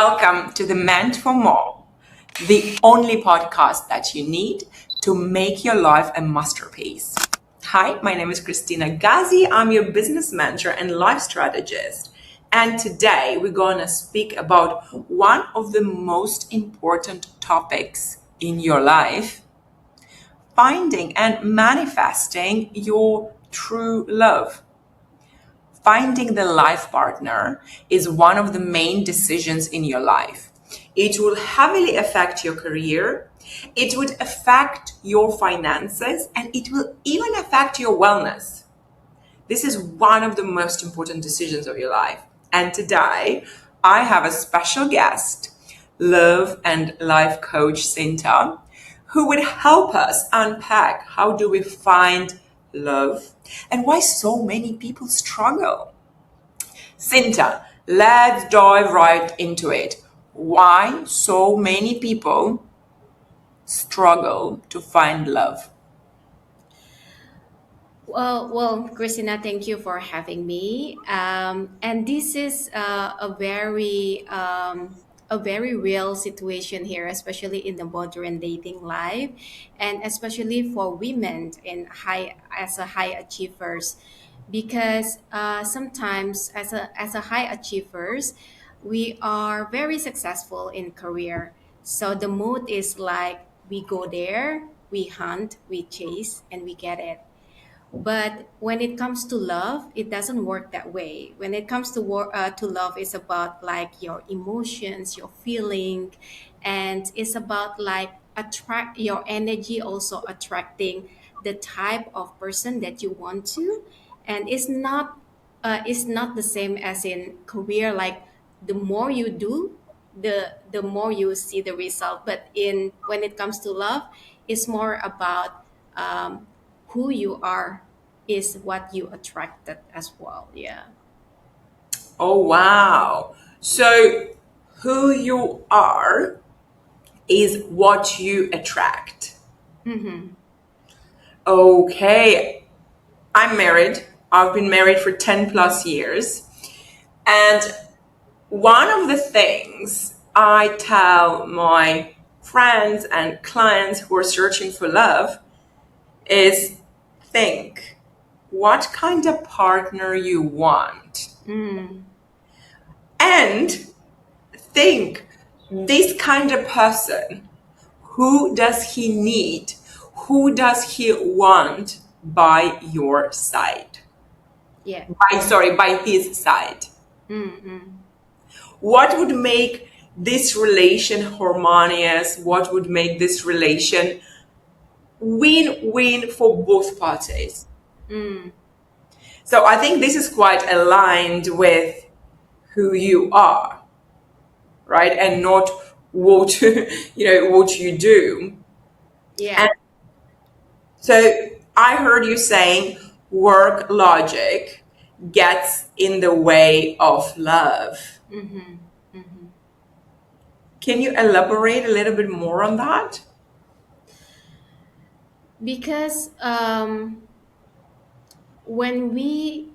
Welcome to the Meant for More, the only podcast that you need to make your life a masterpiece. Hi, my name is Kristina Gazi. I'm your business mentor and life strategist. And today we're going to speak about one of the most important topics in your life: finding and manifesting your true love. Finding the life partner is one of the main decisions in your life. It will heavily affect your career, it would affect your finances, and it will even affect your wellness. This is one of the most important decisions of your life. And today, I have a special guest, love and life coach Sinta, who would help us unpack how do we find love and why so many people struggle. Sinta, let's dive right into it. Why so many people struggle to find love? Well, Christina, thank you for having me. And this is a very real situation here, especially in the modern dating life, and especially for women in high achievers, because sometimes as a high achievers, we are very successful in career. So the mood is like we go there, we hunt, we chase, and we get it. But when it comes to love, it doesn't work that way. When it comes to love, it's about like your emotions, your feeling, and it's about like attract your energy, also attracting the type of person that you want to. And it's not the same as in career. Like the more you do, the more you see the result. But in when it comes to love, it's more about who you are is what you attracted as well. Yeah. Oh, wow. So, who you are is what you attract. Mm-hmm. Okay. I'm married. I've been married for 10 plus years. And one of the things I tell my friends and clients who are searching for love is think what kind of partner you want, Mm. and think this kind of person, who does he need, who does he want by your side, Yeah. by his side. Mm-hmm. What would make this relation harmonious? What would make this relation win-win for both parties? Mm. So I think this is quite aligned with who you are, right? And not what what you do. Yeah. And so I heard you saying work logic gets in the way of love. Mm-hmm. Mm-hmm. Can you elaborate a little bit more on that? Because when we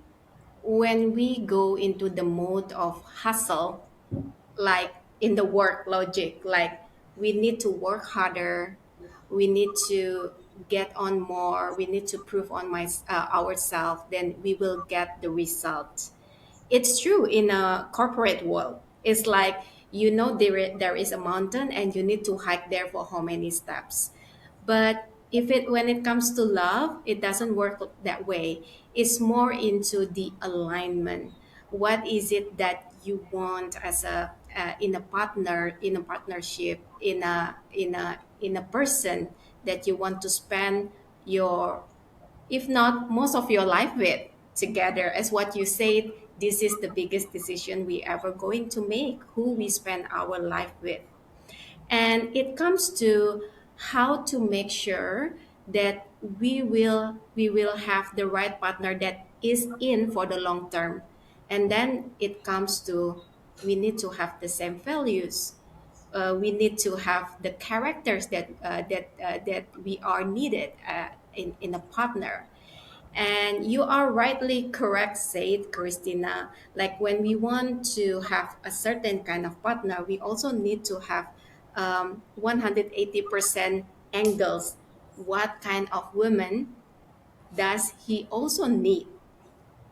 when we go into the mode of hustle, like in the work logic, like we need to work harder, we need to get on more, we need to prove on ourselves, then we will get the result. It's true in a corporate world. It's like there is a mountain and you need to hike there for how many steps. But if it when it comes to love, it doesn't work that way. It's more into the alignment. What is it that you want as a in a partner, in a partnership, in a person that you want to spend your, if not most of your life with, together? As what you said, this is the biggest decision we ever going to make, who we spend our life with. And it comes to how to make sure that we will have the right partner that is in for the long term. And then it comes to, we need to have the same values, we need to have the characters that we are needed in a partner. And you are rightly correct, said Christina. Like when we want to have a certain kind of partner, we also need to have 180% angles. What kind of woman does he also need?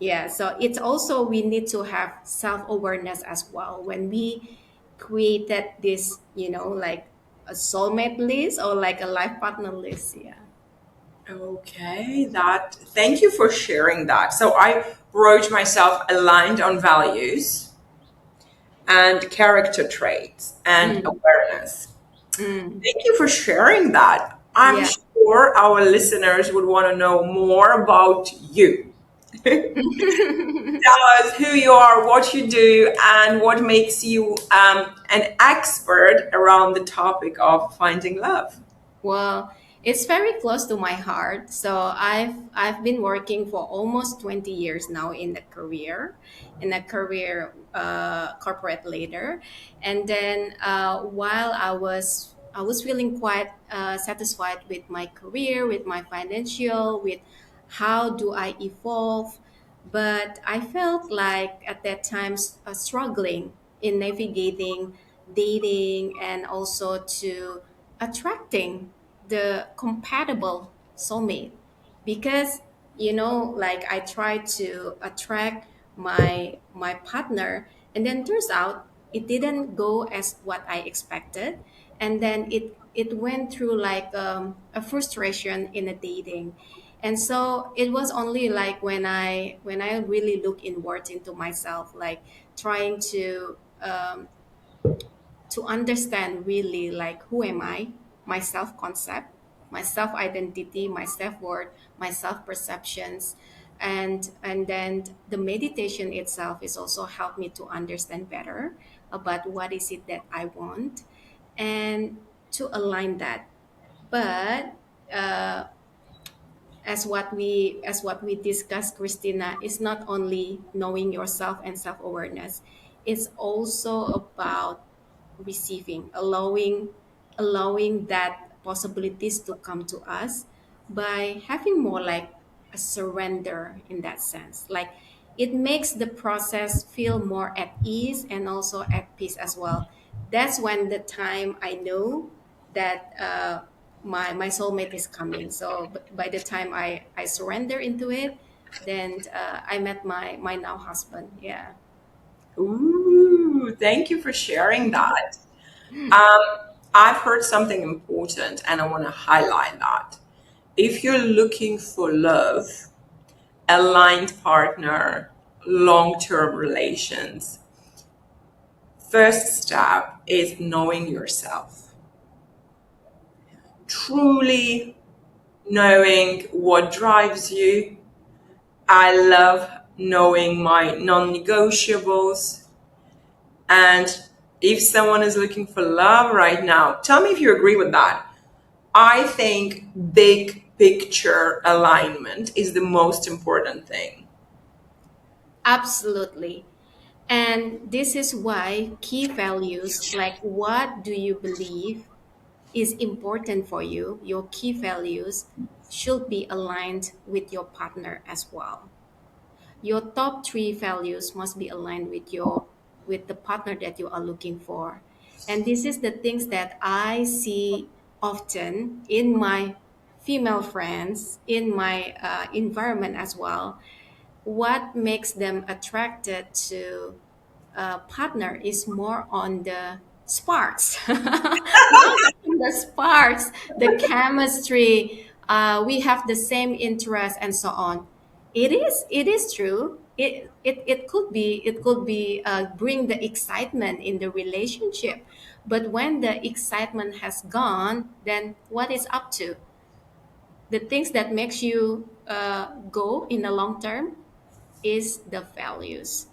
Yeah, so it's also we need to have self-awareness as well when we created this, like a soulmate list or like a life partner list. Yeah. Okay, that thank you for sharing that. So I wrote myself aligned on values and character traits and Mm, awareness. mm, Thank you for sharing that. I'm yeah. sure our listeners would want to know more about you. Tell us who you are, what you do, and what makes you an expert around the topic of finding love. Well, it's very close to my heart. So I've been working for almost 20 years now in a career corporate leader, and then while I was feeling quite satisfied with my career, with my financial, with how do I evolve, but I felt like at that time struggling in navigating dating and also to attracting the compatible soulmate because like I try to attract my partner and then turns out it didn't go as what I expected, and then it went through like a frustration in a dating. And so it was only like when I really look inward into myself, like trying to understand really like who am I, my self concept, my self identity, my self worth, my self perceptions, and then the meditation itself is also helped me to understand better about what is it that I want and to align that. But uh, as what we discussed, Christina, is not only knowing yourself and self-awareness, it's also about receiving, allowing that possibilities to come to us by having more like a surrender in that sense. Like it makes the process feel more at ease and also at peace as well. That's when the time I know that my soulmate is coming. So by the time I surrender into it, then I met my now husband. Yeah. Ooh, thank you for sharing that. I've heard something important and I want to highlight that. If you're looking for love, aligned partner, long term relations, first step is knowing yourself. Truly knowing what drives you. I love knowing my non negotiables. And if someone is looking for love right now, tell me if you agree with that. I think big picture alignment is the most important thing. Absolutely. And this is why key values, like what do you believe is important for you, your key values should be aligned with your partner as well. Your top three values must be aligned with the partner that you are looking for. And this is the things that I see often in my female friends, in my environment as well. What makes them attracted to a partner is more on the sparks, not on the sparks, the chemistry. We have the same interests and so on. It is true. It could be bring the excitement in the relationship, but when the excitement has gone, then what is up to the things that makes you go in the long term is the values.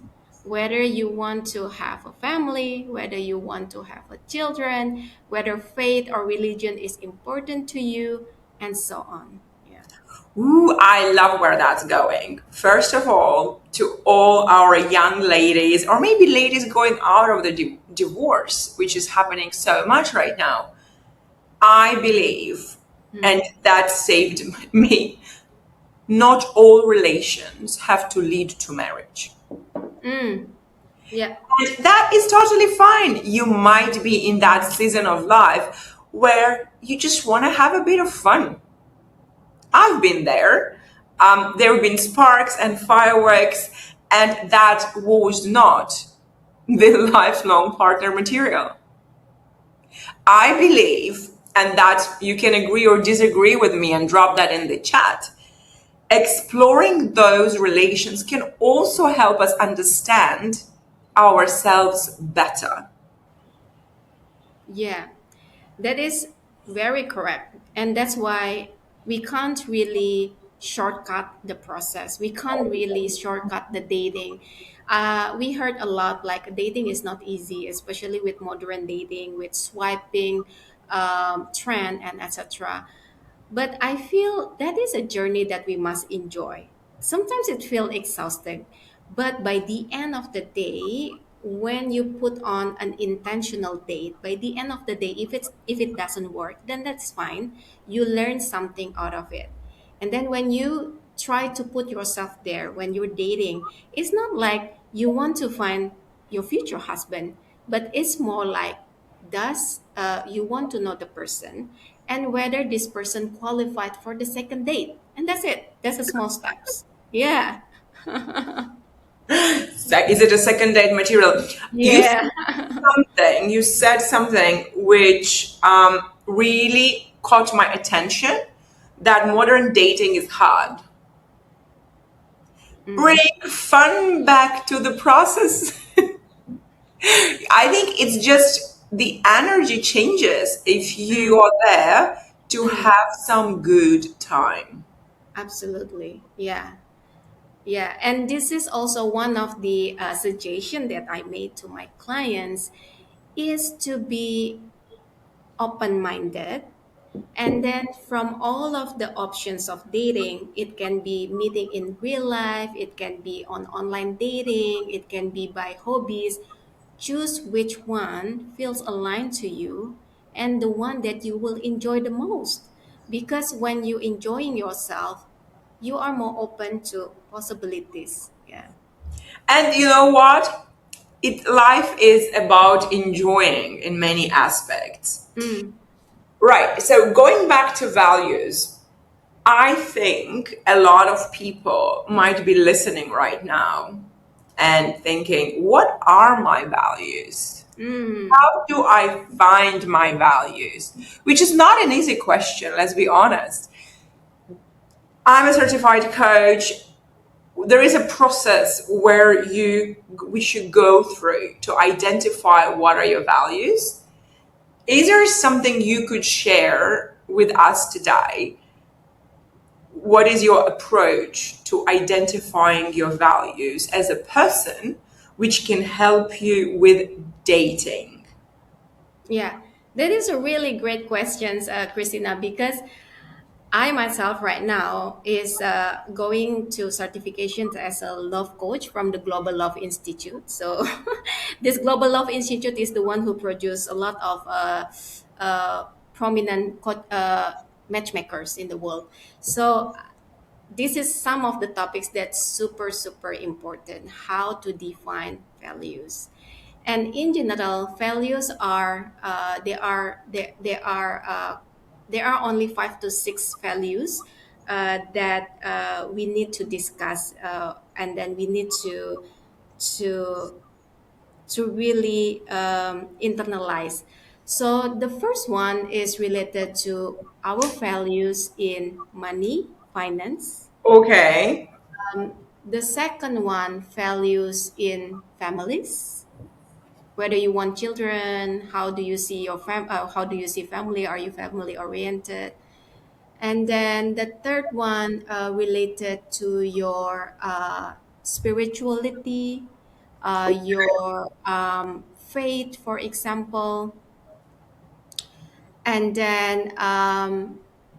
Whether you want to have a family, whether you want to have a children, whether faith or religion is important to you, and so on. Yeah. Ooh, I love where that's going. First of all, to all our young ladies, or maybe ladies going out of the divorce, which is happening so much right now, I believe, and Mm, that saved me, not all relations have to lead to marriage. Mm. Yeah. And that is totally fine. You might be in that season of life where you just want to have a bit of fun. I've been there. There have been sparks and fireworks, and that was not the lifelong partner material. I believe, and that you can agree or disagree with me and drop that in the chat, exploring those relations can also help us understand ourselves better. Yeah. That is very correct. And that's why we can't really shortcut the process. We can't really shortcut the dating. We heard a lot like dating is not easy, especially with modern dating, with swiping trend and etc. But I feel that is a journey that we must enjoy. Sometimes it feels exhausting, but by the end of the day, when you put on an intentional date, by the end of the day, if it doesn't work, then that's fine. You learn something out of it. And then when you try to put yourself there when you're dating, it's not like you want to find your future husband, but it's more like does you want to know the person and whether this person qualified for the second date, and that's it. That's the small steps. Yeah. Is it a second date material? You said Yeah. you said something which really caught my attention, that modern dating is hard. Bring Mm, fun back to the process. I think it's just the energy changes if you mm, are there to mm. have some good time. Absolutely. Yeah. Yeah. And this is also one of the suggestion that I made to my clients is to be open-minded. And then from all of the options of dating, it can be meeting in real life, it can be on online dating, it can be by hobbies. Choose which one feels aligned to you and the one that you will enjoy the most. Because when you enjoying yourself, you are more open to possibilities. Yeah. And you know what? Life is about enjoying in many aspects. Mm, Right. So going back to values, I think a lot of people might be listening right now and thinking, what are my values? mm, How do I find my values? Which is not an easy question, let's be honest. I'm a certified coach. There is a process where we should go through to identify what are your values. Is there something you could share with us today? What is your approach to identifying your values as a person, which can help you with dating? yeah. That is a really great question, Christina, because I myself right now is going to certification as a love coach from the Global Love Institute. So this Global Love Institute is the one who produced a lot of prominent matchmakers in the world. So this is some of the topics that's super super important, how to define values. And in general, values are there are only 5 to 6 values that we need to discuss, and then we need to to really internalize. So the first one is related to our values in money, finance. Okay. The second one, values in families, whether you want children, how do you see how do you see family, are you family oriented? And then the third one, related to your spirituality, your faith, for example. And then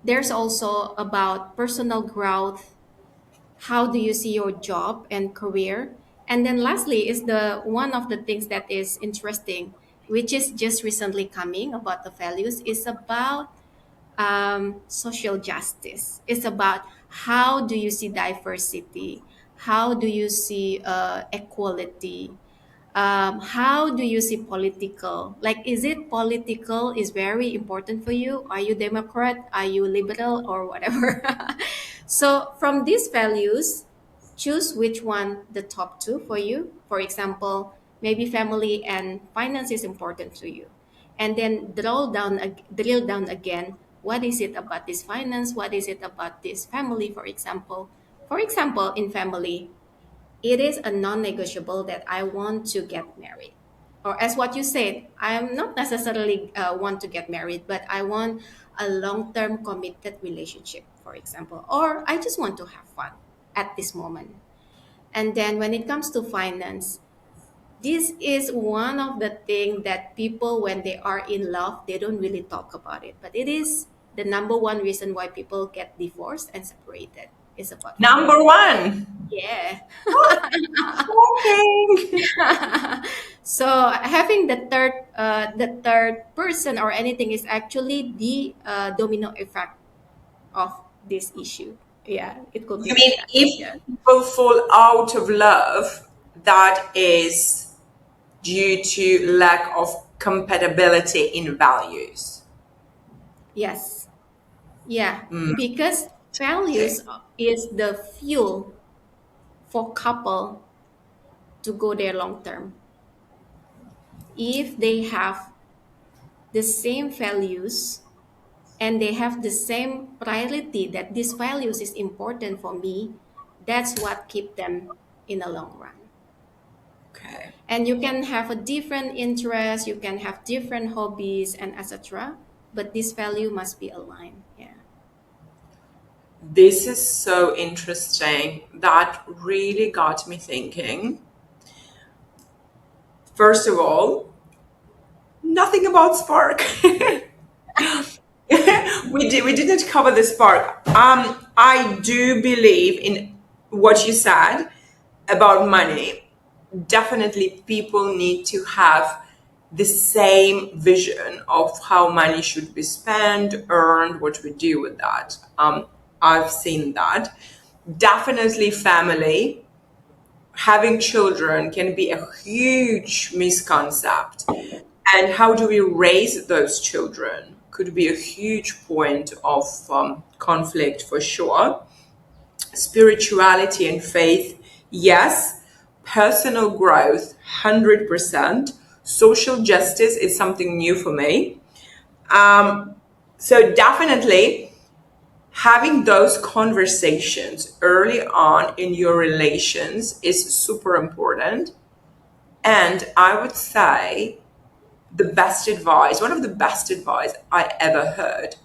there's also about personal growth, how do you see your job and career. And then lastly is the one of the things that is interesting, which is just recently coming about the values, is about social justice. It's about how do you see diversity? How do you see equality? How do you see political? Like, is it political is very important for you? Are you Democrat? Are you liberal or whatever? So from these values, choose which one the top two for you. For example, maybe family and finance is important to you, and then drill down again. What is it about this finance? What is it about this family? For example, in family, it is a non-negotiable that I want to get married. Or as what you said, I am not necessarily want to get married, but I want a long-term committed relationship, for example. Or I just want to have fun at this moment. And then when it comes to finance, this is one of the things that people, when they are in love, they don't really talk about it. But it is the number one reason why people get divorced and separated. Is about finance. Number one. Yeah. Shocking. So having the third person or anything is actually the domino effect of this issue. Yeah, it could be You mean like that. if Yeah. people fall out of love, that is due to lack of compatibility in values? Yes. Yeah. Mm, Because okay. values is the fuel for couple to go there long term. If they have the same values and they have the same priority that these values is important for me, that's what keep them in the long run. Okay. And you can have a different interest, you can have different hobbies and etc., but this value must be aligned. Yeah. This is so interesting. That really got me thinking. First of all, nothing about Spark. We didn't cover the Spark. I do believe in what you said about money. Definitely people need to have the same vision of how money should be spent, earned, what we do with that. I've seen that. Definitely family. Having children can be a huge misconcept. And how do we raise those children could be a huge point of conflict for sure. Spirituality and faith, yes. Personal growth, 100%. Social justice is something new for me. So definitely having those conversations early on in your relations is super important. And I would say the best advice, one of the best advice I ever heard,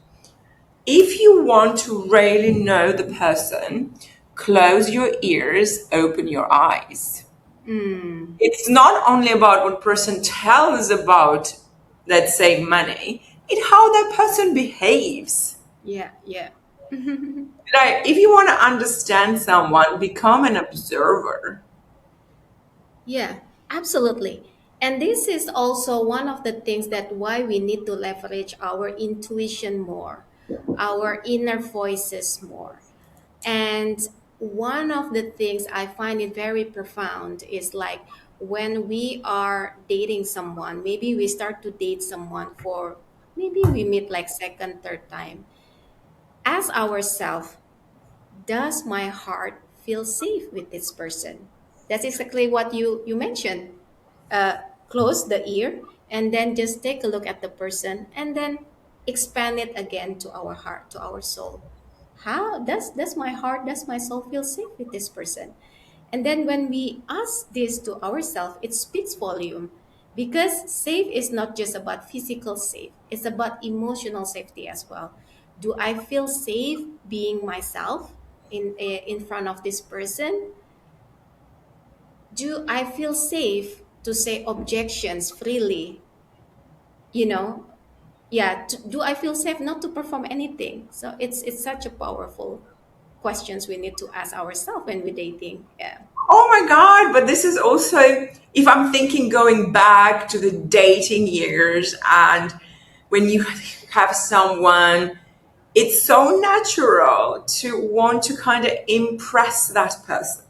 if you want to really know the person, close your ears, open your eyes. Mm, It's not only about what person tells about, let's say, money, it's how that person behaves. yeah, yeah. Like, if you want to understand someone, become an observer. Yeah, absolutely. And this is also one of the things that why we need to leverage our intuition more, our inner voices more. And one of the things I find it very profound is like when we are dating someone, maybe we start to date someone for maybe we meet like second, third time. Ask ourselves, does my heart feel safe with this person? That's exactly what you mentioned. Close the ear and then just take a look at the person and then expand it again to our heart, to our soul. How does my heart, does my soul feel safe with this person? And then when we ask this to ourselves, it speaks volume because safe is not just about physical safe, it's about emotional safety as well. Do I feel safe being myself in front of this person? Do I feel safe to say objections freely? You know, yeah. Do I feel safe not to perform anything? So it's such a powerful questions we need to ask ourselves when we're dating. Yeah. Oh my God, but this is also, if I'm thinking going back to the dating years and when you have someone it's so natural to want to kind of impress that person.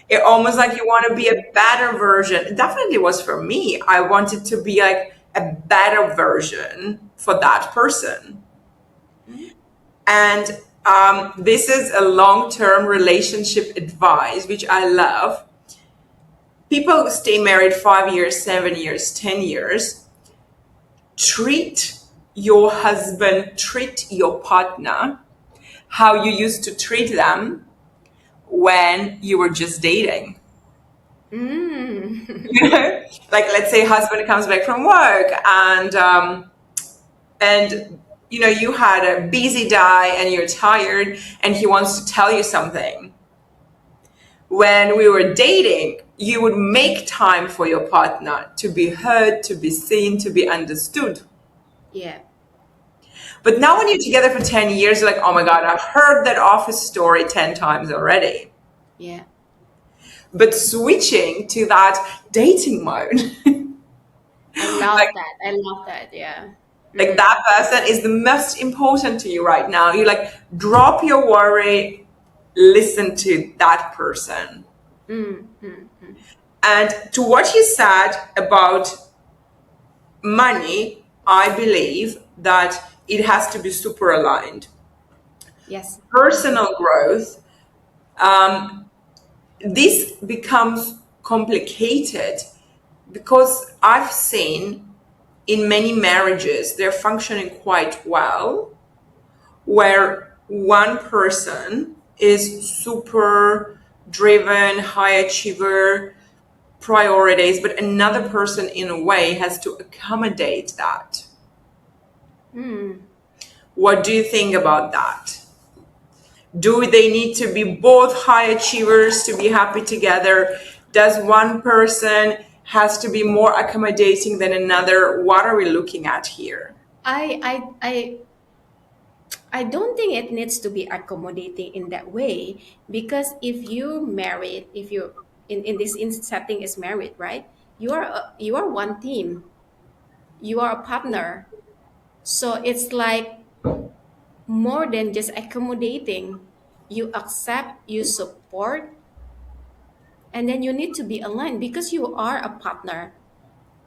It almost like you want to be a better version. It definitely was for me. I wanted to be like a better version for that person. Mm. And this is a long-term relationship advice, which I love. People who stay married 5 years, 7 years, 10 years, treat your husband, treat your partner how you used to treat them when you were just dating. Mm. You know, like let's say husband comes back from work and you know you had a busy day and you're tired and he wants to tell you something. When we were dating, you would make time for your partner to be heard, to be seen, to be understood. Yeah. But now when you're together for 10 years, you're like, oh my God, I've heard that office story 10 times already. Yeah. But switching to that dating mode, I love like, that. I love that. Yeah. like Mm. that person is the most important to you right now. You like drop your worry, listen to that person. Mm. Mm. Mm. And to what you said about money, I believe that it has to be super aligned. Yes. Personal growth, this becomes complicated because I've seen in many marriages they're functioning quite well, where one person is super driven, high achiever, priorities, but another person in a way has to accommodate that. Mm. What do you think about that? Do they need to be both high achievers to be happy together? Does one person has to be more accommodating than another? What are we looking at here? I I I I don't think it needs to be accommodating in that way, because if you married, if you in this setting is married, right? You are one team. You are a partner. So it's like more than just accommodating. You accept, you support, and then you need to be aligned because you are a partner.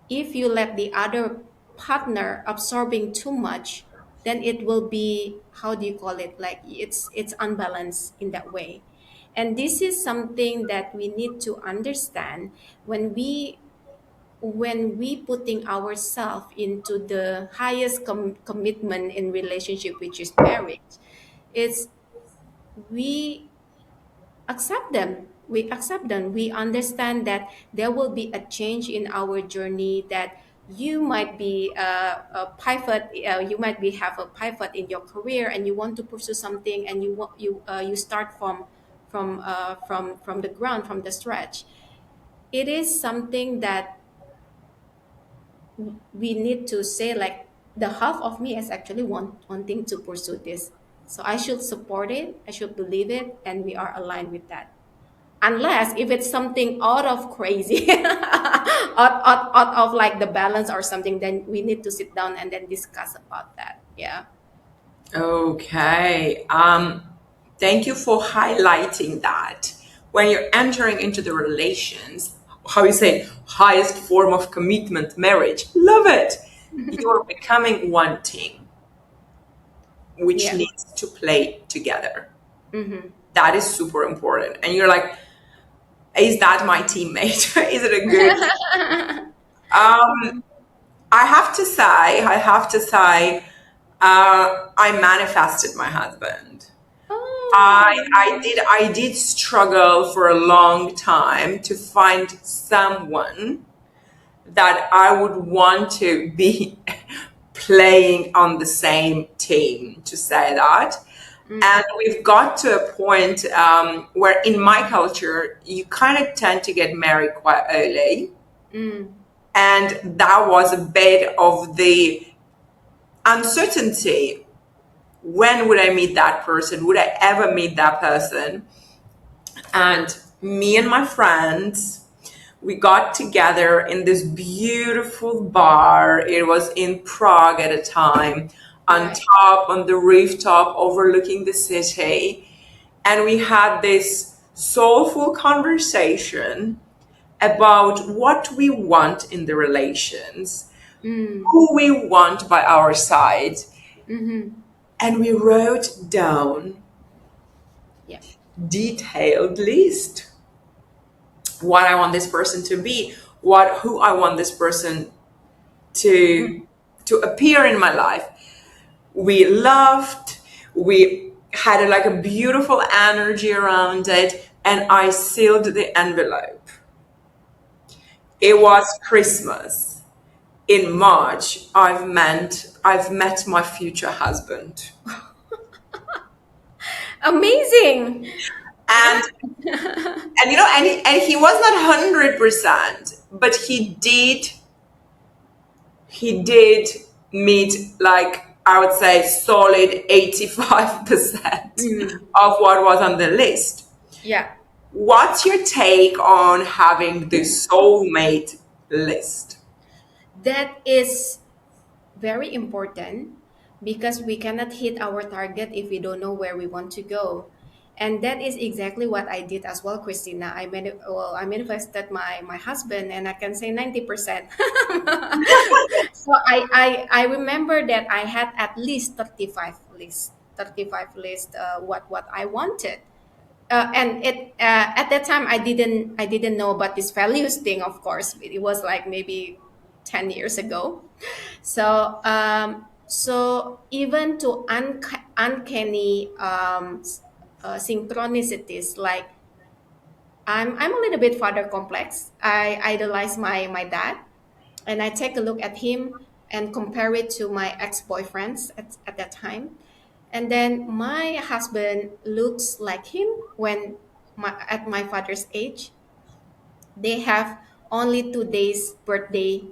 If you let the other partner absorbing too much, then it will be, how do you call it, like it's unbalanced in that way. And this is something that we need to understand when we putting ourselves into the highest commitment in relationship, which is marriage. It's we accept them, we understand that there will be a change in our journey, that you might be a pivot, you might be have a pivot in your career and you want to pursue something, and you start from the ground, from the stretch. It is something that we need to say, like, the half of me is actually wanting to pursue this, so I should support it, I should believe it, and we are aligned with that. Unless if it's something out of crazy, out of like the balance or something, then we need to sit down and then discuss about that. Yeah. Okay. Thank you for highlighting that. When you're entering into the relations, how you say, highest form of commitment, marriage, love it. You're becoming one team, which Yeah. needs to play together. Mm-hmm. That is super important. And you're like, is that my teammate? Is it a good? Um, I have to say, I manifested my husband. I did struggle for a long time to find someone that I would want to be playing on the same team, to say that. Mm, And we've got to a point where in my culture, you kind of tend to get married quite early. mm, And that was a bit of the uncertainty. When would I meet that person? Would I ever meet that person? And me and my friends, we got together in this beautiful bar. It was in Prague at a time. on Right. top, on the rooftop, overlooking the city. And we had this soulful conversation about what we want in the relations, Mm. who we want by our side. Mm-hmm. And we wrote down Yeah. detailed list what I want this person to be, what who I want this person to Mm. appear in my life. We laughed, we had like a beautiful energy around it, and I sealed the envelope. It was Christmas. In March, I've met my future husband. Amazing. And Yeah. and he was not 100%, but he did meet, like, I would say, solid 85% Mm. of what was on the list. Yeah. What's your take on having the soulmate list? That is very important because we cannot hit our target if we don't know where we want to go. And that is exactly what I did as well, Christina. I manifested my husband, and I can say 90%. So I remember that I had at least 35 list, what I wanted. And it at that time I didn't know about this values thing. Of course, it was like maybe 10 years ago. So even to uncanny synchronicities, like I'm a little bit father complex. I idolize my dad, and I take a look at him and compare it to my ex-boyfriends at that time. And then my husband looks like him when at my father's age. They have only 2 days birthday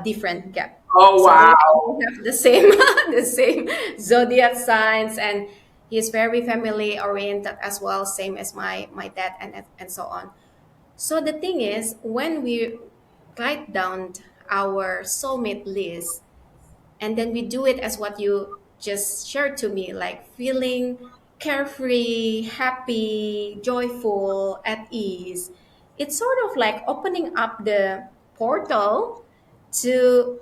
different gap. Oh, So they wow. have the same the same zodiac signs, and he's very family oriented as well, same as my dad, and so on. So the thing is, when we write down our soulmate list, and then we do it as what you just shared to me, like feeling carefree, happy, joyful, at ease. It's sort of like opening up the portal to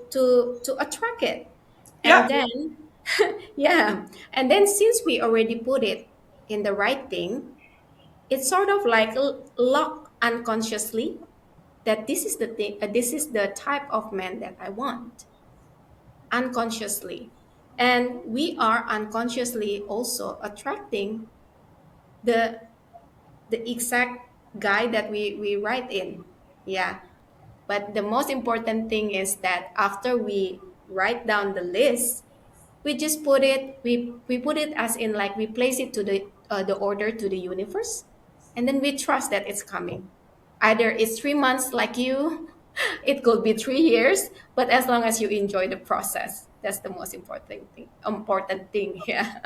attract it. Yeah. And then yeah, and then since we already put it in the right thing, it's sort of like lock unconsciously that this is the thing, this is the type of man that I want, unconsciously. And we are unconsciously also attracting the the exact guy that we write in. Yeah. But the most important thing is that after we write down the list, we just we put it as in, like, we place it to the order to the universe, and then we trust that it's coming. Either it's 3 months like you, it could be 3 years, but as long as you enjoy the process, that's the most important thing. Yeah.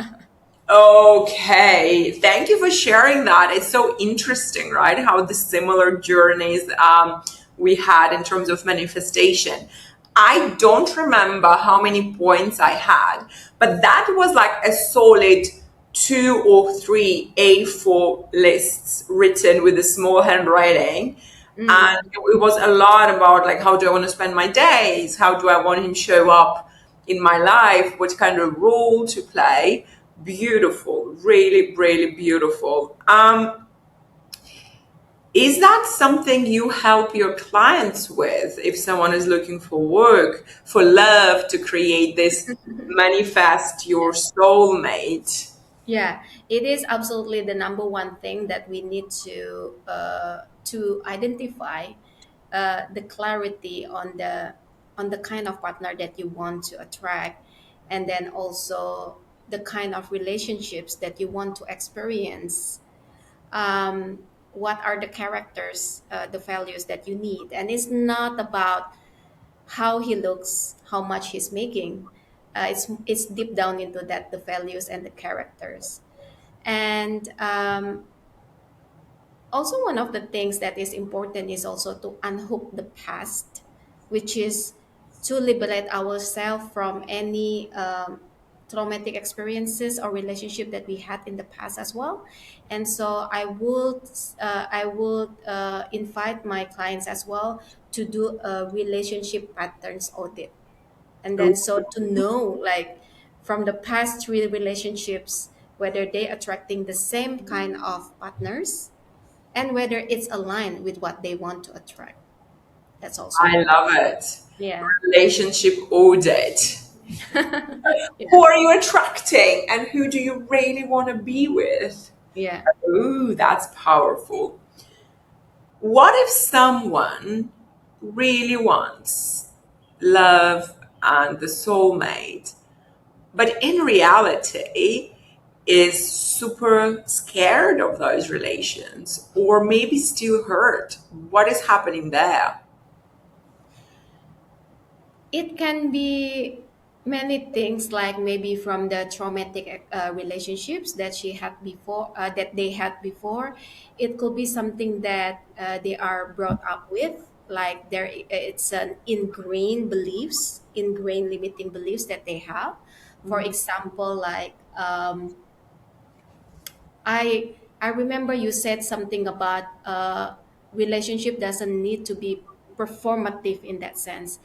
Okay, thank you for sharing that. It's so interesting, right? How the similar journeys we had in terms of manifestation. I don't remember how many points I had, but that was like a solid 2 or 3 A4 lists written with a small handwriting. And Mm. it was a lot about, like, how do I want to spend my days? How do I want him to show up in my life? What kind of role to play? Beautiful, really, really beautiful. Is that something you help your clients with if someone is looking for work, for love, to create this manifest your soulmate? Yeah, it is absolutely the number one thing that we need to identify the clarity on the kind of partner that you want to attract, and then also the kind of relationships that you want to experience. What are the characters, the values that you need? And it's not about how he looks, how much he's making. It's deep down into that, the values and the characters. And also, one of the things that is important is also to unhook the past, which is to liberate ourselves from any traumatic experiences or relationship that we had in the past as well. And so I would invite my clients as well to do a relationship patterns audit, and then so to know, like, from the past three relationships, whether they attracting the same kind of partners and whether it's aligned with what they want to attract. That's also I important. love it. Yeah. Relationship audit. Yeah. Who are you attracting and who do you really want to be with? Yeah. Ooh, that's powerful. What if someone really wants love and the soulmate, but in reality is super scared of those relations or maybe still hurt? What is happening there? It can be many things, like maybe from the traumatic relationships that she had before, that they had before. It could be something that they are brought up with, like there it's an ingrained limiting beliefs that they have. For example, like, I remember you said something about relationship doesn't need to be performative in that sense.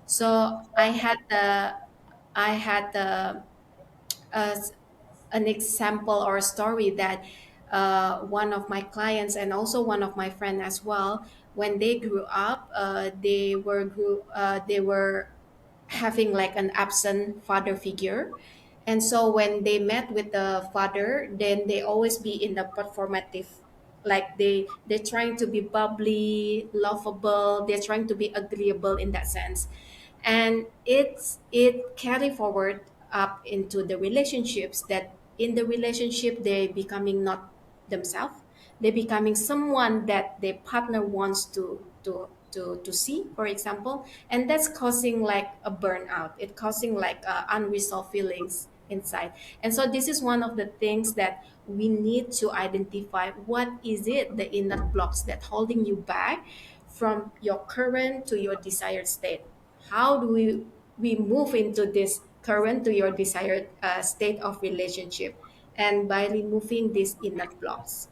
So I had uh, an example or a story that one of my clients and also one of my friends as well, when they grew up, they were having like an absent father figure. And so when they met with the father, then they always be in the performative, like they're trying to be bubbly, lovable, they're trying to be agreeable in that sense. And it carry forward up into the relationships, that in the relationship they becoming not themselves, they're becoming someone that their partner wants to see, for example. And that's causing like a burnout, it causing like unresolved feelings inside. And so this is one of the things that we need to identify: what is it, the inner blocks that holding you back from your current to your desired state? How do we move into this current to your desired state of relationship? And by removing these inner blocks.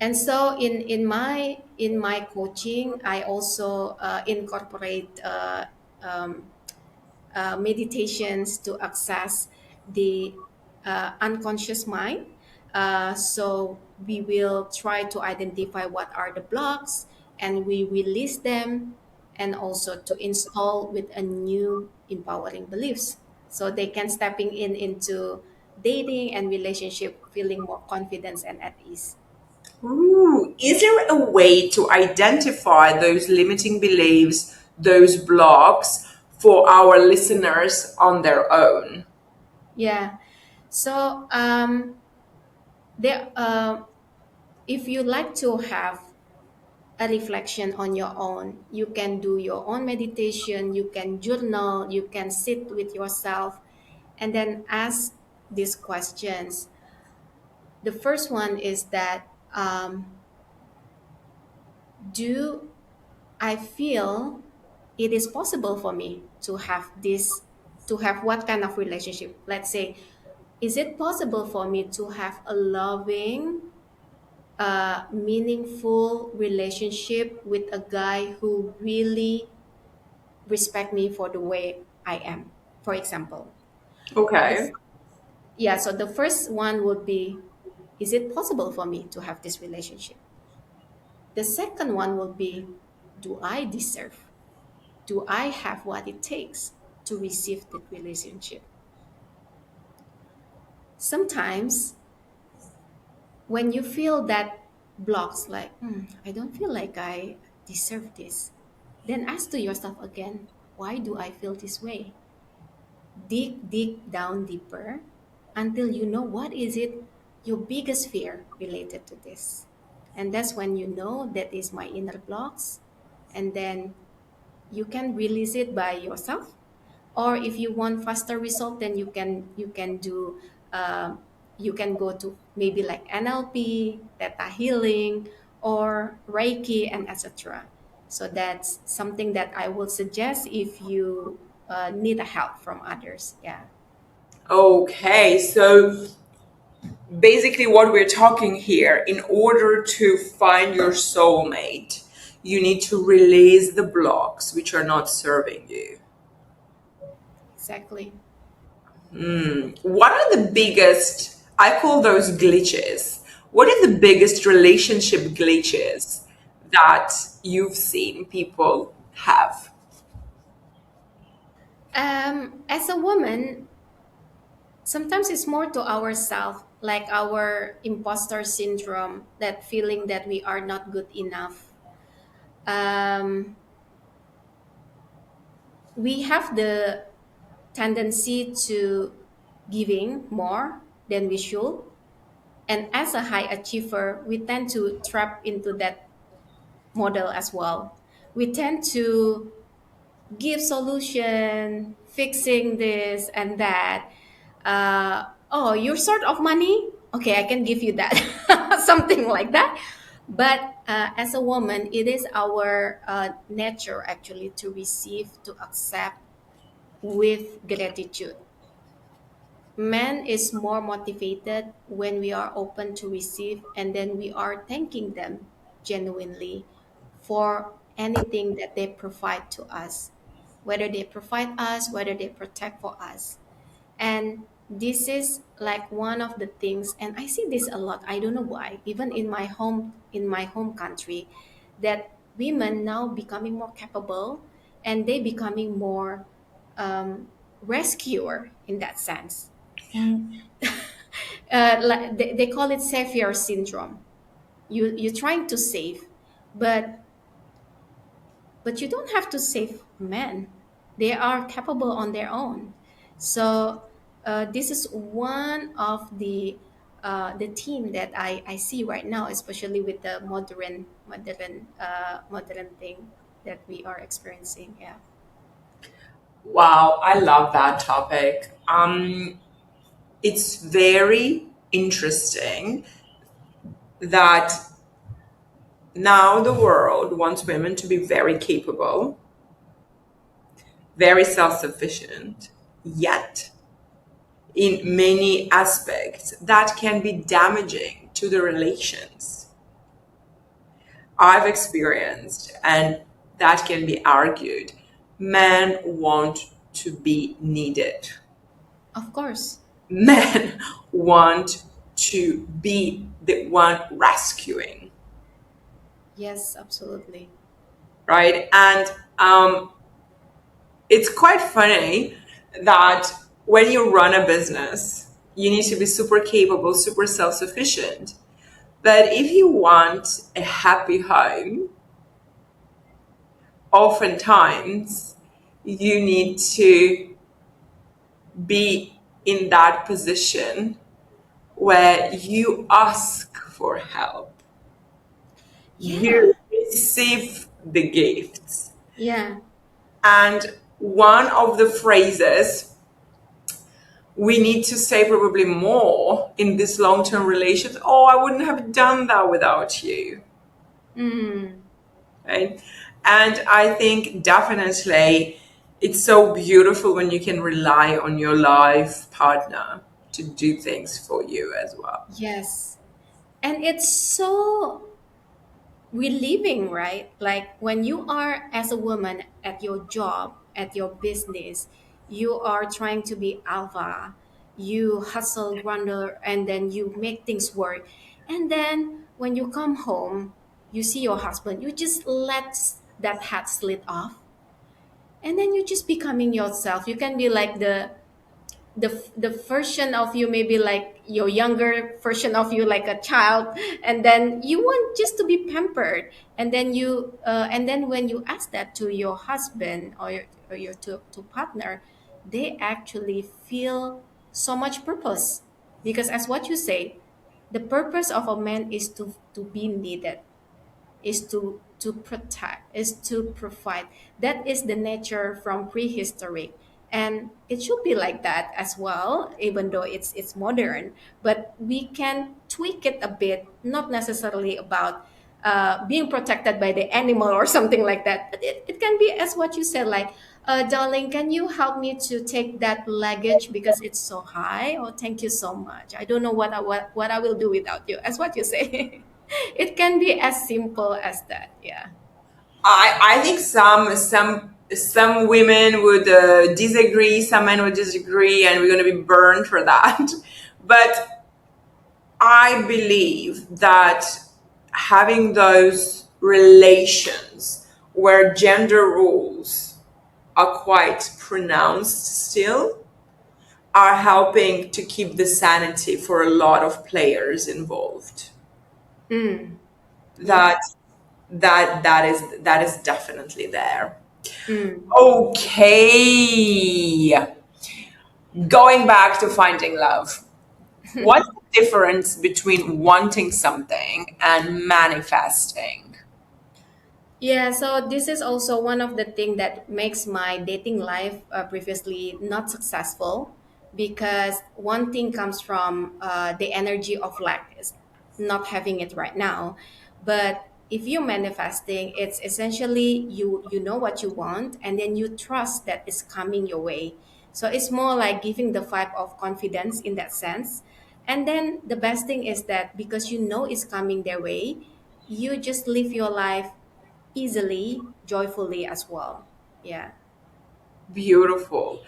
And so in my coaching, I also incorporate meditations to access the unconscious mind. So we will try to identify what are the blocks, and we release them, and also to install with a new empowering beliefs, so they can stepping in into dating and relationship feeling more confidence and at ease. Ooh, is there a way to identify those limiting beliefs, those blocks for our listeners on their own? Yeah. So there if you like to have a reflection on your own, you can do your own meditation, you can journal, you can sit with yourself, and then ask these questions. The first one is that, do I feel it is possible for me to have this, to have what kind of relationship? Let's say, is it possible for me to have a loving, meaningful relationship with a guy who really respect me for the way I am, for example? The, Okay. yeah, so the first one would be, is it possible for me to have this relationship? The second one will be, do I deserve? Do I have what it takes to receive that relationship? Sometimes when you feel that blocks, like, I don't feel like I deserve this, then ask to yourself again, why do I feel this way? Dig down deeper until you know what is it, your biggest fear related to this. And that's when you know that is my inner blocks. And then you can release it by yourself, or if you want faster result, then you can do, you can go to maybe like NLP, theta healing, or Reiki, and etc. So that's something that I will suggest if you need a help from others. Yeah. Okay, so basically, what we're talking here, in order to find your soulmate, you need to release the blocks which are not serving you. Exactly. What are the biggest, I call those glitches. What are the biggest relationship glitches that you've seen people have? As a woman, sometimes it's more to ourselves, like our imposter syndrome, that feeling that we are not good enough. Um, we have the tendency to giving more than we should, and as a high achiever, we tend to trap into that model as well. We tend to give solution, fixing this and that. Oh, you're short of money? Okay, I can give you that. Something like that. But as a woman, it is our nature actually to receive, to accept with gratitude. Man is more motivated when we are open to receive and then we are thanking them genuinely for anything that they provide to us, whether they provide us, whether they protect for us. And this is like one of the things, and I see this a lot. I don't know why, even in my home country, that women now becoming more capable and they becoming more rescuer in that sense. Mm. Like they call it savior syndrome. You're trying to save, but you don't have to save men. They are capable on their own. So this is one of the theme that I see right now, especially with the modern thing that we are experiencing. Yeah. Wow, I love that topic. It's very interesting that now the world wants women to be very capable, very self sufficient, yet, in many aspects, that can be damaging to the relations I've experienced, and that can be argued. Men want to be needed, Of course. men want to be the one rescuing, Yes, absolutely. right? And it's quite funny that when you run a business, you need to be super capable, super self sufficient. But if you want a happy home, oftentimes you need to be in that position where you ask for help, Yeah. you receive the gifts. Yeah. And one of the phrases we need to say probably more in this long term relationship, oh, I wouldn't have done that without you. Mm. Right? And I think definitely it's so beautiful when you can rely on your life partner to do things for you as well. Yes. And it's so relieving, right? Like when you are as a woman at your job, at your business, you are trying to be alpha, you hustle grander, and then you make things work. And then when you come home, you see your husband, you just let that hat slip off. And then you're just becoming yourself. You can be like the version of you, maybe like your younger version of you, like a child, and then you want just to be pampered, and then and then when you ask that to your husband or your to partner, they actually feel so much purpose, because as what you say, the purpose of a man is to be needed, is to protect, is to provide. That is the nature from prehistoric, and it should be like that as well, even though it's modern. But we can tweak it a bit, not necessarily about being protected by the animal or something like that, but it can be as what you said, like Darling, can you help me to take that luggage because it's so high? Oh, thank you so much. I don't know what I will do without you. As what you say, it can be as simple as that. Yeah. I think some women would disagree, some men would disagree, and we're going to be burned for that. But I believe that having those relations where gender roles are quite pronounced still are helping to keep the sanity for a lot of players involved. Mm. That Yeah. that is definitely there. Mm. Okay. Going back to finding love. What's the difference between wanting something and manifesting? Yeah, so this is also one of the thing that makes my dating life previously not successful because one thing comes from the energy of lack, is not having it right now. But if you're manifesting, it's essentially you know what you want and then you trust that it's coming your way. So it's more like giving the vibe of confidence in that sense. And then the best thing is that because you know it's coming their way, you just live your life easily, joyfully as well. Yeah. Beautiful.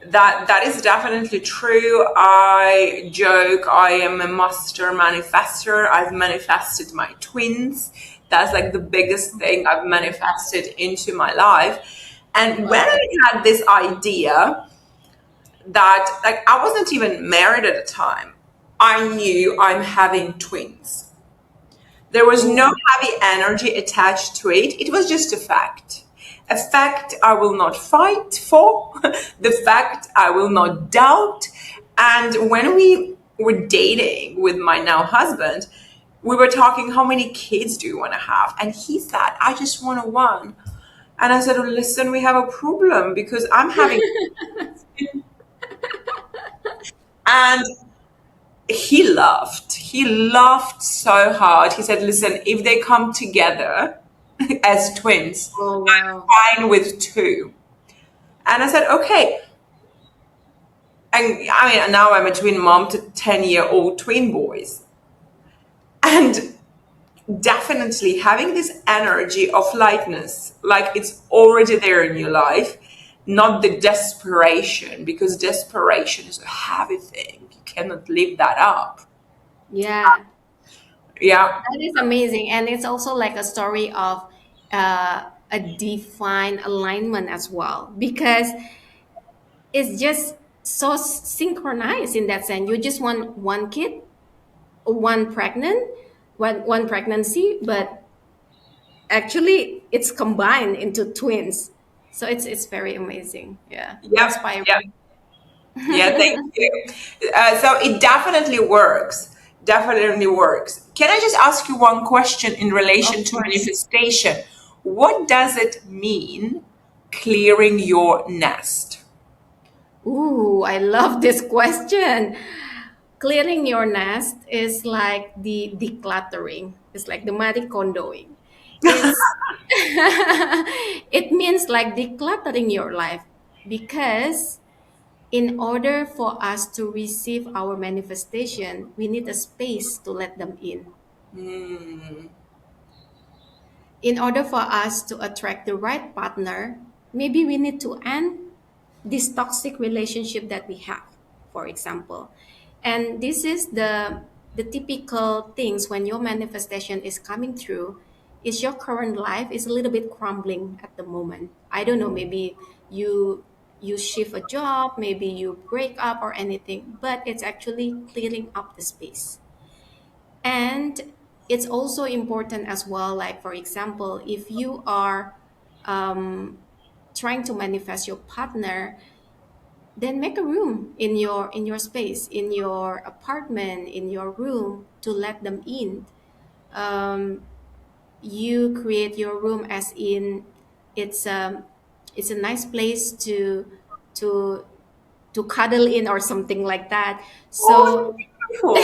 That is definitely true. I joke I am a master manifester. I've manifested my twins. That's like the biggest thing I've manifested into my life. And when Wow. I had this idea that like I wasn't even married at the time, I knew I'm having twins. There was no Oh, heavy energy attached to it. It was just a fact. A fact I will not fight for, the fact I will not doubt. And when we were dating with my now husband, we were talking, how many kids do you want to have? And he said, I just want one. And I said, well, listen, we have a problem because I'm having, and he laughed. He laughed so hard. He said, listen, if they come together as twins, oh wow. fine with two. And I said, okay. And I mean, now I'm a twin mom to 10-year-old twin boys. And definitely having this energy of lightness, like it's already there in your life, not the desperation, because desperation is a heavy thing. You cannot live that up. Yeah. Yeah, That is amazing. And it's also like a story of a divine alignment as well. Because it's just so synchronized in that sense. You just want one kid, one pregnant, one pregnancy, but actually it's combined into twins. So it's very amazing. Yeah. yeah, yeah. Inspiring. Yeah, thank you. So it definitely works. Definitely works. Can I just ask you one question in relation Of to course. manifestation? What does it mean clearing your nest? Ooh, I love this question. Clearing your nest is like the decluttering. It's like the Marie Kondoing. It's it means like decluttering your life because in order for us to receive our manifestation, we need a space to let them in. Hmm. In order for us to attract the right partner, maybe we need to end this toxic relationship that we have, for example. And this is the typical things when your manifestation is coming through is your current life is a little bit crumbling at the moment. I don't know, maybe you shift a job, maybe you break up or anything, but it's actually clearing up the space. And it's also important as well, like for example, if you are um, trying to manifest your partner, then make a room in your space, in your apartment, in your room to let them in. um, you create your room as in it's it's a nice place to to cuddle in or something like that. Oh, So beautiful.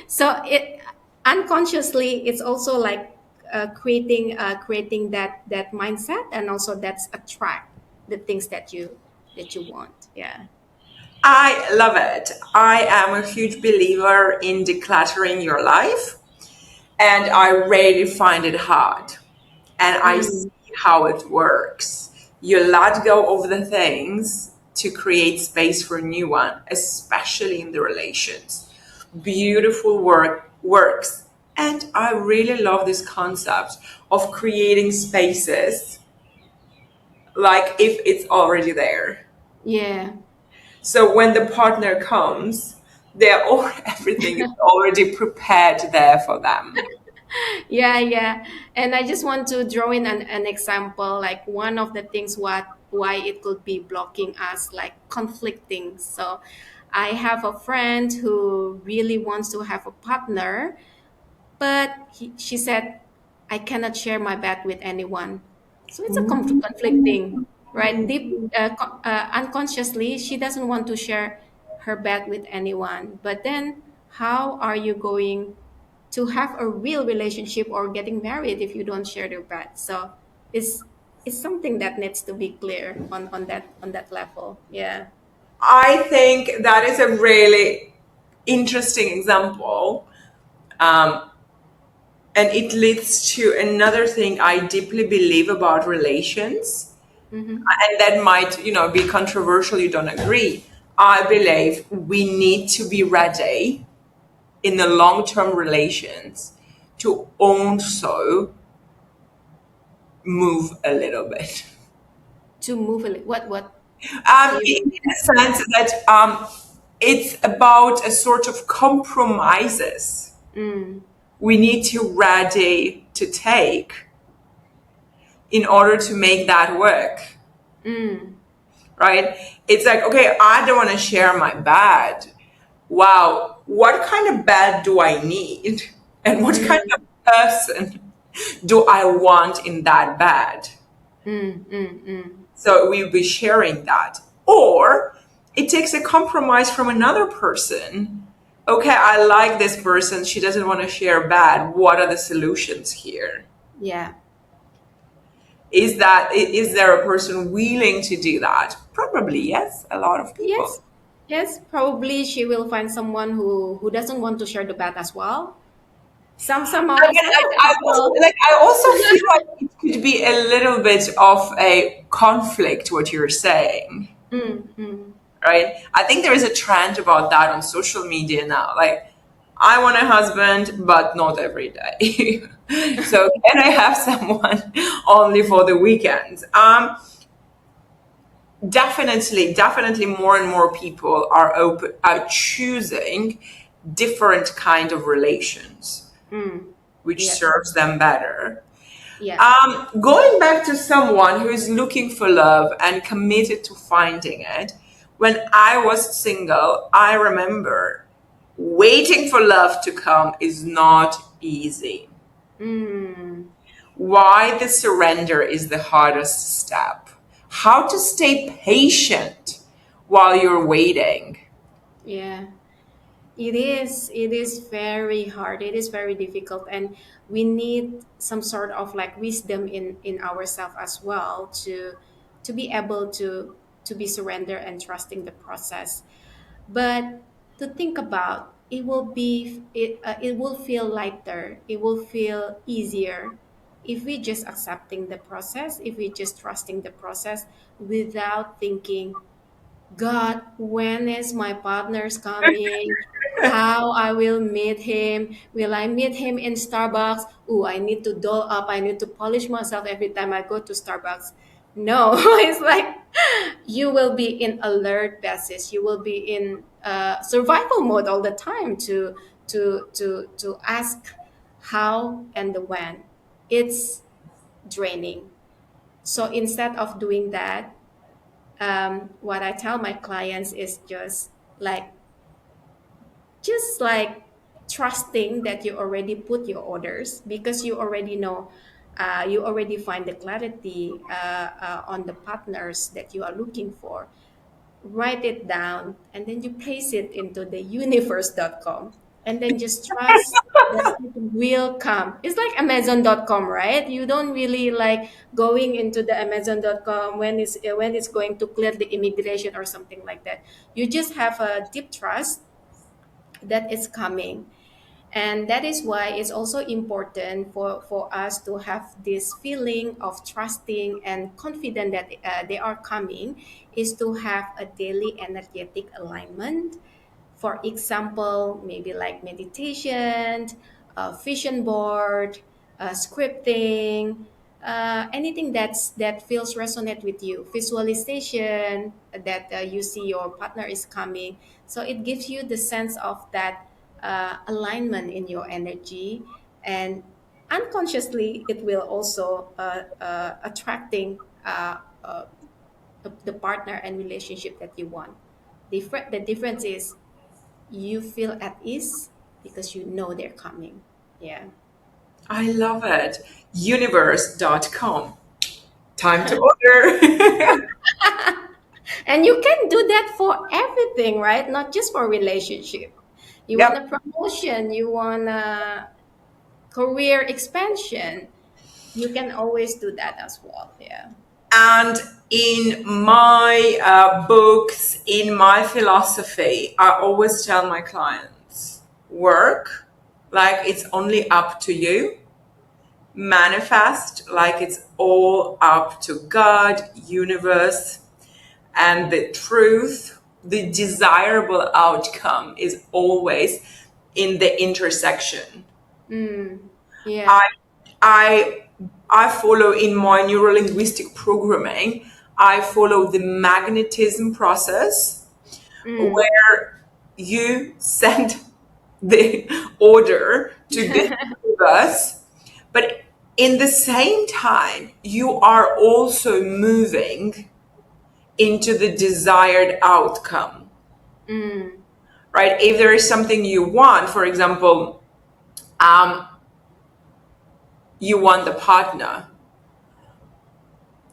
so it unconsciously it's also like creating that mindset and also that's attract. the things that you want. Yeah. I love it. I am a huge believer in decluttering your life, and I really find it hard. And I see Mm. how it works. You let go of the things to create space for a new one, especially in the relations. Beautiful works. And I really love this concept of creating spaces like if it's already there. Yeah. So when the partner comes, they're all everything is already prepared there for them. Yeah, yeah. And I just want to draw in an example, like one of the things what why it could be blocking us, like conflicting. So I have a friend who really wants to have a partner, but she said, I cannot share my bed with anyone. So it's a conflicting, right? Unconsciously, she doesn't want to share her bed with anyone. But then, how are you going to have a real relationship or getting married if you don't share your bed? So it's it's something that needs to be clear on that level. Yeah. I think that is a really interesting example. Um, and it leads to another thing I deeply believe about relations. Mm-hmm. And that might, be controversial, you don't agree. I believe we need to be ready in the long-term relations to also move a little bit. To move a what do you In mean? a sense that it's about a sort of compromises Mm, we need to ready to take in order to make that work, mm, right? It's like, okay, I don't want to share my bed. Wow, what kind of bed do I need? And what kind mm, of person do I want in that bed? mm, mm, mm. So we'll be sharing that. Or it takes a compromise from another person. Okay, I like this person. She doesn't want to share bed. What are the solutions here? Yeah. Is there a person willing to do that? Probably yes, a lot of Yes. people. Yes. Probably she will find someone who doesn't want to share the bed as well. Again, Some of people. I also feel like it could be a little bit of a conflict what you're saying, Mm, mm. right? I think there is a trend about that on social media now. Like, I want a husband, but not every day. So can I have someone only for the weekends? Definitely, more and more people are choosing different kind of relations, Mm. which Yes. serves them better. Yeah. Going back to someone who is looking for love and committed to finding it, when I was single, I remember waiting for love to come is not easy. Mm. Why the surrender is the hardest step. How to stay patient while you're waiting. Yeah. It is. It is very hard. It is very difficult, and we need some sort of like wisdom in ourselves as well to be able to be surrender and trusting the process. But to think about, it will feel lighter. It will feel easier if we just accepting the process. If we just trusting the process without thinking, God, when is my partner's coming? How I will meet him? Will I meet him in Starbucks? Oh, I need to doll up. I need to polish myself every time I go to Starbucks. No, it's like you will be in alert basis. You will be in survival mode all the time to ask how and the when. It's draining. So instead of doing that, what I tell my clients is just like trusting that you already put your orders because you already know, you already find the clarity on the partners that you are looking for. Write it down and then you place it into the universe.com. and then just trust that it will come. It's like Amazon.com, right? You don't really like going into the Amazon.com when it's going to clear the immigration or something like that. You just have a deep trust that it's coming. And that is why it's also important for us to have this feeling of trusting and confident that they are coming, is to have a daily energetic alignment. For example, maybe like meditation, vision board, scripting, anything that feels resonate with you. Visualization that you see your partner is coming, so it gives you the sense of that alignment in your energy, and unconsciously it will also attracting the partner and relationship that you want. The difference is you feel at ease because you know they're coming. Yeah. I love it. Universe.com. Time to order. And you can do that for everything, right? Not just for relationship. You want Yep. a promotion, you want a career expansion, you can always do that as well. Yeah. And in my books, in my philosophy, I always tell my clients work like it's only up to you, manifest like it's all up to God, universe, and the truth. The desirable outcome is always in the intersection. Mm. Yeah. I I I follow in my neurolinguistic programming, I follow the magnetism process Mm. where you send the order to the universe, but in the same time, you are also moving into the desired outcome, Mm. right? If there is something you want, for example, um, you want the partner,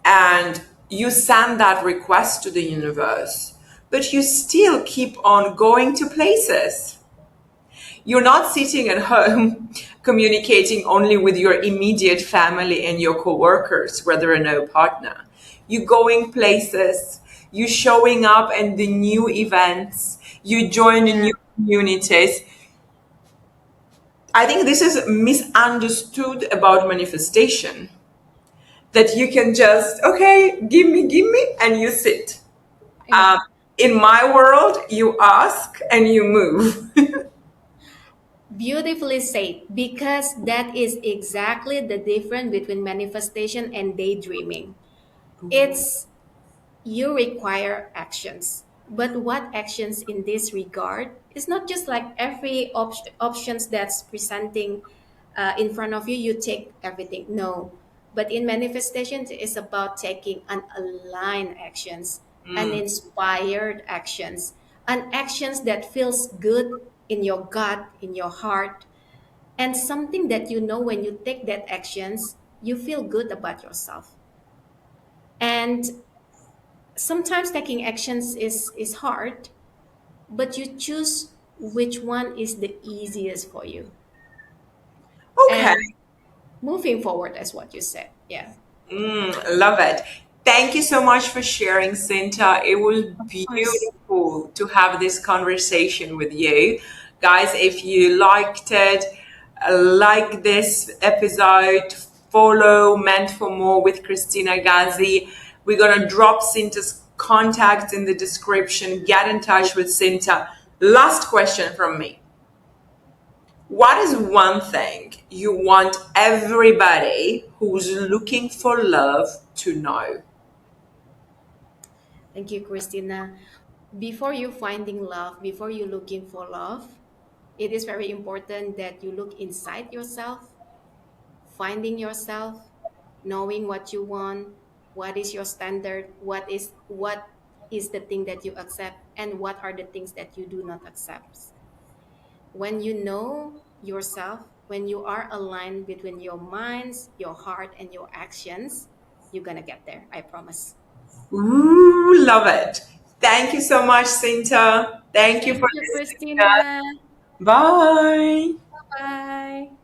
and you send that request to the universe, but you still keep on going to places. You're not sitting at home communicating only with your immediate family and your coworkers where there are no partner. You going places, you showing up in the new events, you join in Yeah. new communities. I think this is misunderstood about manifestation. That you can just, okay, give me, and you sit. Yeah. Um, in my world, you ask and you move. Beautifully said, because that is exactly the difference between manifestation and daydreaming. It's you require actions. But what actions in this regard is not just like every options that's presenting in front of you, you take everything. No. But in manifestations, it's about taking an aligned actions, an inspired actions, an actions that feels good in your gut, in your heart, and something that you know when you take that actions, you feel good about yourself. And sometimes taking actions is hard, but you choose which one is the easiest for you, Okay. and moving forward as what you said. Yeah. Love it. Thank you so much for sharing, Cinta. It was Of course. beautiful to have this conversation with you. Guys, if you liked it, like this episode, follow Meant for More with Kristina Gazi. We're going to drop Cinta's contact in the description. Get in touch with Cinta. Last question from me. What is one thing you want everybody who's looking for love to know? Thank you, Christina. Before you finding love, before you looking for love, it is very important that you look inside yourself, finding yourself, knowing what you want, what is your standard, what is the thing that you accept, and what are the things that you do not accept. When you know yourself, when you are aligned between your minds, your heart, and your actions, you're gonna get there. I promise. Ooh, love it. Thank you so much, Cinta. Thank you Thank for you, listening to us. Christina. Bye. Bye.